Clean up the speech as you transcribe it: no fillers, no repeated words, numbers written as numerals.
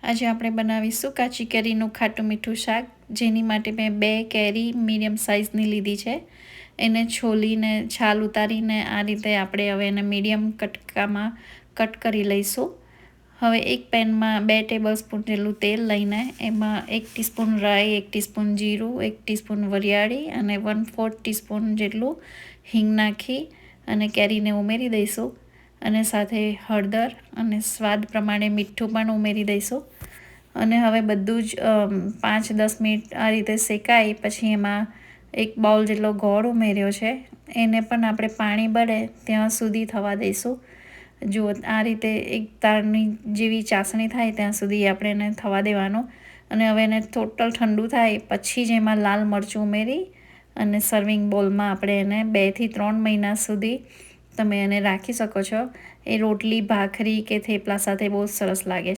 આજે આપણે બનાવીશું કાચી કેરીનું ખાટું મીઠું શાક, જેની માટે મેં 2 કેરી મીડિયમ સાઇઝની લીધી છે. એને છોલીને છાલ ઉતારીને આ રીતે આપણે હવે એને મીડિયમ કટકામાં કટ કરી લઈશું. હવે એક પેનમાં 2 ટેબલસ્પૂન જેટલું તેલ લઈને એમાં 1 ટીસ્પૂન રાઈ, 1 ટીસ્પૂન જીરું, 1 ટીસ્પૂન વરિયાળી અને 1/4 ટીસ્પૂન જેટલું હિંગ નાખી અને કેરીને ઉમેરી દઈશું. અને સાથે હળદર અને સ્વાદ પ્રમાણે મીઠું પણ ઉમેરી દઈશું. અને હવે બધું જ 5-10 મિનિટ આ રીતે શેકાય પછી એમાં 1 બાઉલ જેટલો ગોળ ઉમેર્યો છે. એને પણ આપણે પાણી બળે ત્યાં સુધી થવા દઈશું. જુઓ આ રીતે એક તારની જેવી ચાસણી થાય ત્યાં સુધી આપણે એને થવા દેવાનું. અને હવે એને ટોટલ ઠંડુ થાય પછી જ એમાં લાલ મરચું ઉમેરી અને સર્વિંગ બોલમાં આપણે એને 2 થી 3 મહિના સુધી તમે એને રાખી શકો છો. એ રોટલી, ભાખરી કે થેપલા સાથે બહુ સરસ લાગે છે.